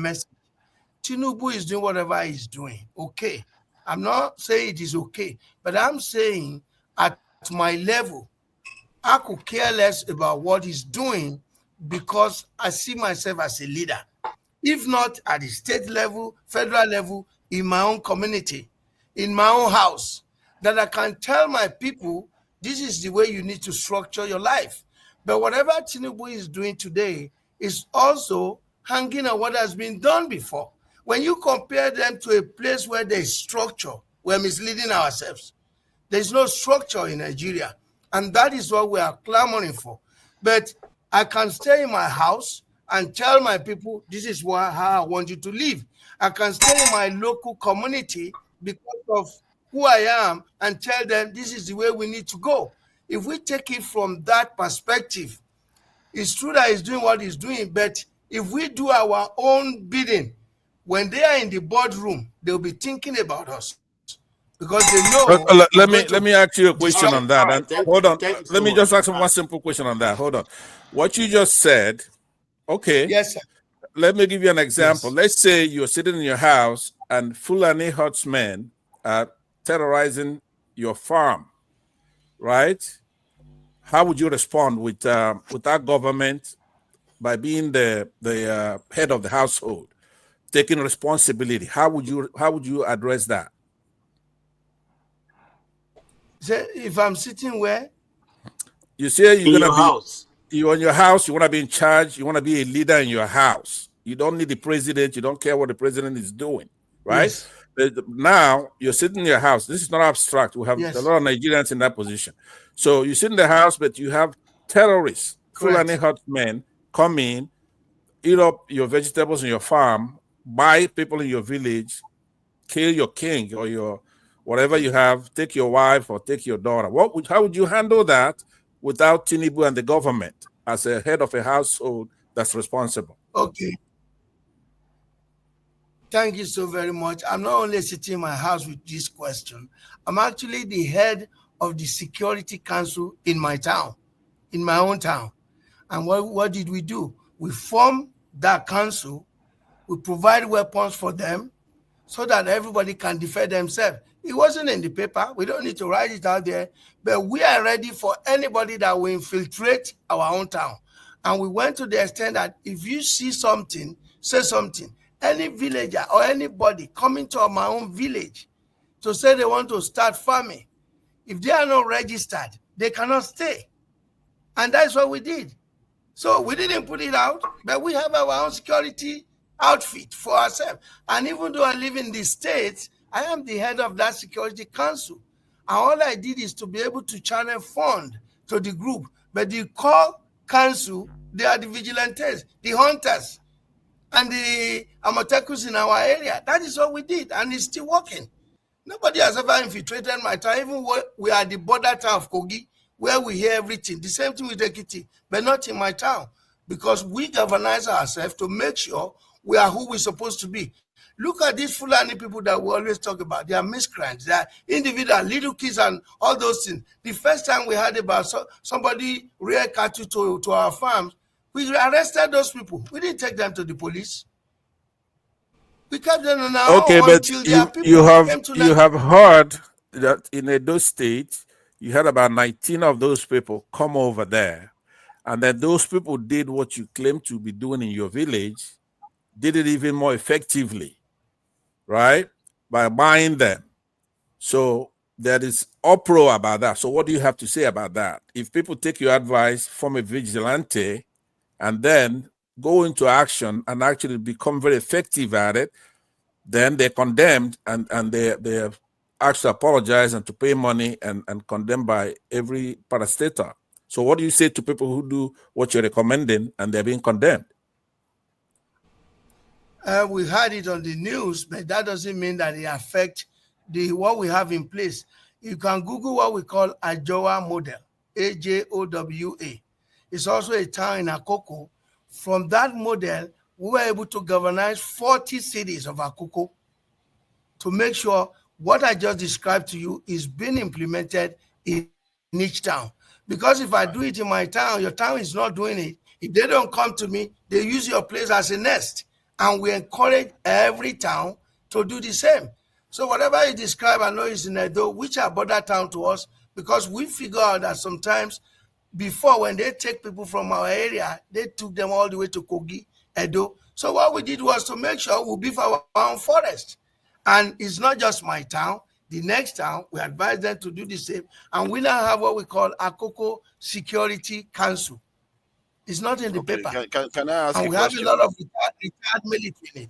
message. Tinubu is doing whatever he's doing. Okay. I'm not saying it is okay, but I'm saying at my level, I could care less about what he's doing because I see myself as a leader. If not at the state level, federal level, in my own community, in my own house, that I can tell my people this is the way you need to structure your life. But whatever Tinubu is doing today is also hanging on what has been done before. When you compare them to a place where there is structure, we're misleading ourselves. There's no structure in Nigeria, and that is what we are clamoring for. But I can stay in my house and tell my people, this is how I want you to live. I can stay in my local community because of who I am and tell them this is the way we need to go. If we take it from that perspective, it's true that he's doing what he's doing, but if we do our own bidding, when they are in the boardroom, they'll be thinking about us because they know. Let me ask you a question on that. And hold on. Let me just ask one simple question on that. Hold on. What you just said, okay. Yes, sir. Let me give you an example. Yes. Let's say you're sitting in your house and Fulani herdsmen are terrorizing your farm, right? How would you respond with our government by being the head of the household, taking responsibility? How would you address that? So if I'm sitting where? You say you're in your house. You're in your house, you want to be in charge, you want to be a leader in your house. You don't need the president, you don't care what the president is doing, right? Yes. But now you're sitting in your house. This is not abstract. We have a lot of Nigerians in that position. So you sit in the house, but you have terrorists, Fulani herdsmen come in, eat up your vegetables in your farm, buy people in your village, kill your king or your whatever you have, take your wife or take your daughter. How would you handle that without Tinubu and the government as a head of a household that's responsible? Okay. Thank you so very much. I'm not only sitting in my house with this question, I'm actually the head of the Security Council in my town, in my own town. And what did we do? We formed that council, we provide weapons for them so that everybody can defend themselves. It wasn't in the paper. We don't need to write it out there, but we are ready for anybody that will infiltrate our own town. And we went to the extent that if you see something, say something. Any villager or anybody coming to my own village to say they want to start farming, if they are not registered, they cannot stay. And that's what we did. So we didn't put it out, but we have our own security outfit for ourselves. And even though I live in the States, I am the head of that Security Council. And all I did is to be able to channel fund to the group. But the core council, they are the vigilantes, the hunters, and the Amotekus in our area. That is what we did, and it's still working. Nobody has ever infiltrated my town, even we are the border town of Kogi, where we hear everything. The same thing with Ekiti, but not in my town, because we galvanize ourselves to make sure we are who we're supposed to be. Look at these Fulani people that we always talk about. They are miscreants. They are individual, little kids and all those things. The first time we heard about somebody rear cattle to our farms, we arrested those people. We didn't take them to the police. We kept them on our own until their people came to you have heard that in Edo State, you had about 19 of those people come over there. And then those people did what you claim to be doing in your village, did it even more effectively, right? By buying them. So there is uproar about that. So what do you have to say about that? If people take your advice from a vigilante and then go into action and actually become very effective at it, then they're condemned and they're asked to apologize and to pay money and condemned by every parastatal. So what do you say to people who do what you're recommending and they're being condemned? We heard it on the news, but that doesn't mean that it affects what we have in place. You can Google what we call Ajowa model, AJOWA. It's also a town in Akoko. From that model, we were able to galvanize 40 cities of Akoko to make sure what I just described to you is being implemented in each town. Because if I do it in my town, your town is not doing it. If they don't come to me, they use your place as a nest. And we encourage every town to do the same. So whatever you describe, I know is in Edo, which are border town to us, because we figure out that sometimes before, when they take people from our area, they took them all the way to Kogi, Edo. So what we did was to make sure we beef our own forest. And it's not just my town. The next town, we advise them to do the same. And we now have what we call Akoko Security Council. It's not in the Okay, paper. can I ask And a we have a question? lot of retired military in it.